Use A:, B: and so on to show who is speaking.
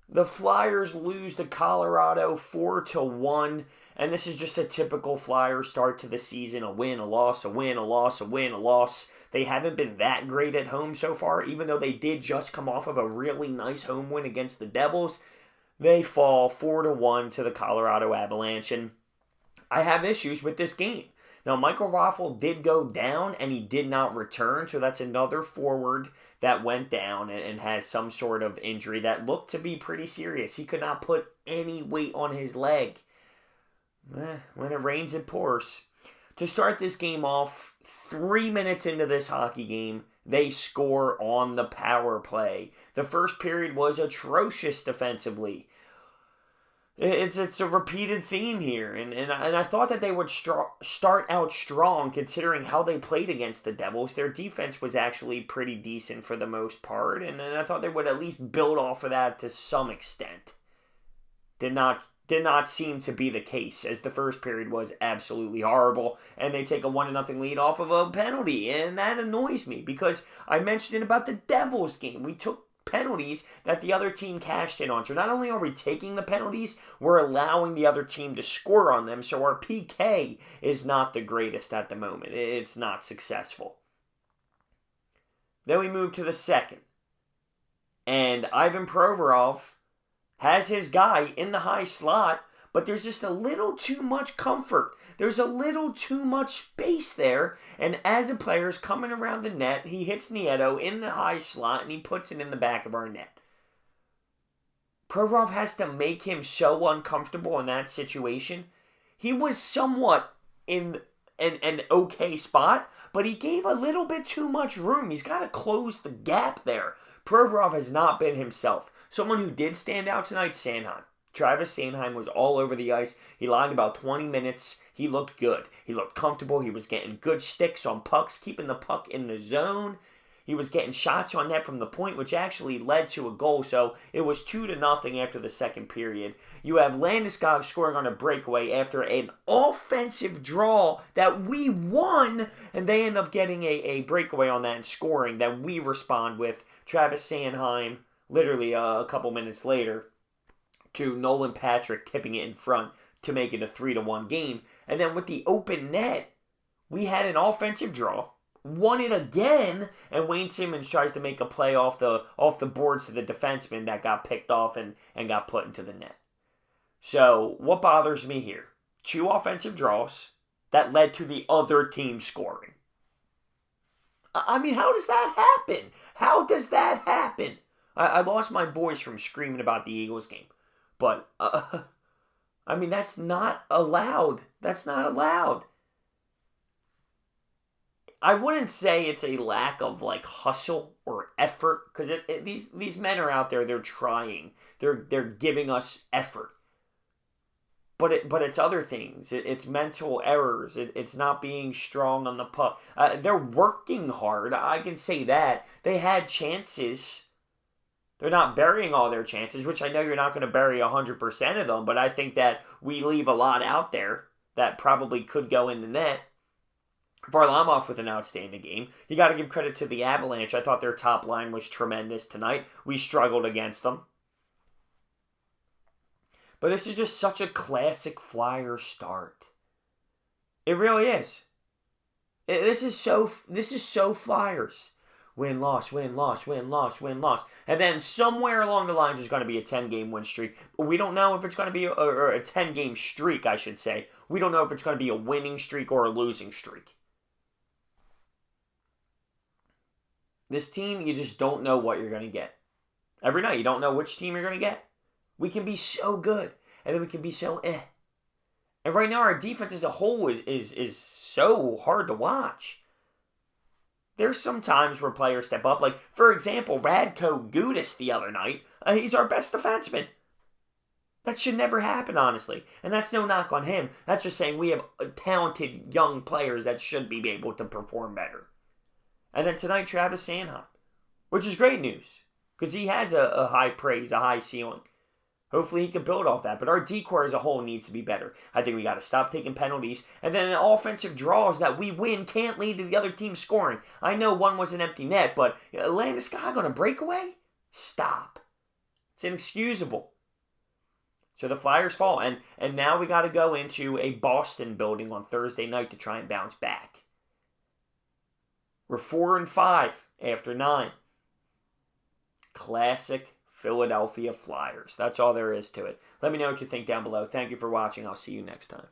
A: The Flyers lose to Colorado 4-1, and this is just a typical Flyers start to the season: a win, a loss, a win, a loss, a win, a loss. They haven't been that great at home so far, even though they did just come off of a really nice home win against the Devils. They fall 4-1 to the Colorado Avalanche, and I have issues with this game. Now, Michael Raffl did go down, and he did not return, so that's another forward that went down and has some sort of injury that looked to be pretty serious. He could not put any weight on his leg. When it rains, it pours. To start this game off, 3 minutes into this hockey game, they score on the power play. The first period was atrocious defensively. It's a repeated theme here, and I thought that they would start out strong considering how they played against the Devils. Their defense was actually pretty decent for the most part, and I thought they would at least build off of that to some extent. Did not seem to be the case, as the first period was absolutely horrible, and they take a 1-0 lead off of a penalty, and that annoys me because I mentioned it about the Devils game. We took penalties that the other team cashed in on. So not only are we taking the penalties, we're allowing the other team to score on them, so our PK is not the greatest at the moment. It's not successful. Then we move to the second, and Ivan Provorov has his guy in the high slot, but there's just a little too much comfort. There's a little too much space there, and as a player is coming around the net, he hits Nieto in the high slot, and he puts it in the back of our net. Provorov has to make him so uncomfortable in that situation. He was somewhat in an okay spot, but he gave a little bit too much room. He's got to close the gap there. Provorov has not been himself. Someone who did stand out tonight, Sanheim. Travis Sanheim was all over the ice. He logged about 20 minutes. He looked good. He looked comfortable. He was getting good sticks on pucks, keeping the puck in the zone. He was getting shots on net from the point, which actually led to a goal. So it was 2-0 after the second period. You have Landeskog scoring on a breakaway after an offensive draw that we won, and they end up getting a breakaway on that and scoring that we respond with. Travis Sanheim, literally a couple minutes later, to Nolan Patrick tipping it in front to make it a 3-1 game. And then with the open net, we had an offensive draw, won it again, and Wayne Simmons tries to make a play off the boards to the defenseman that got picked off and got put into the net. So what bothers me here? 2 offensive draws that led to the other team scoring. I mean, how does that happen? How does that happen? I lost my voice from screaming about the Eagles game. But, I mean, that's not allowed. That's not allowed. I wouldn't say it's a lack of, hustle or effort. Because these men are out there, they're trying. They're giving us effort. But it's other things. It's mental errors. It's not being strong on the puck. They're working hard. I can say that. They had chances. They're not burying all their chances, which I know you're not going to bury 100% of them, but I think that we leave a lot out there that probably could go in the net. Varlamov with an outstanding game. You got to give credit to the Avalanche. I thought their top line was tremendous tonight. We struggled against them. But this is just such a classic Flyer start. It really is. This is so Flyers. Win, loss, win, loss, win, loss, win, loss. And then somewhere along the line there's going to be a 10-game win streak. We don't know if it's going to be a 10-game streak, I should say. We don't know if it's going to be a winning streak or a losing streak. This team, you just don't know what you're going to get. Every night, you don't know which team you're going to get. We can be so good, and then we can be so eh. And right now, our defense as a whole is so hard to watch. There's some times where players step up. Like, for example, Radko Gudas the other night. He's our best defenseman. That should never happen, honestly. And that's no knock on him. That's just saying we have talented young players that should be able to perform better. And then tonight, Travis Sanheim, which is great news. Because he has a high praise, a high ceiling. Hopefully he can build off that. But our D-core as a whole needs to be better. I think we got to stop taking penalties. And then the offensive draws that we win can't lead to the other team scoring. I know one was an empty net, but Landeskog on a breakaway? Stop. It's inexcusable. So the Flyers fall. And now we got to go into a Boston building on Thursday night to try and bounce back. We're 4-5 after 9. Classic Philadelphia Flyers. That's all there is to it. Let me know what you think down below. Thank you for watching. I'll see you next time.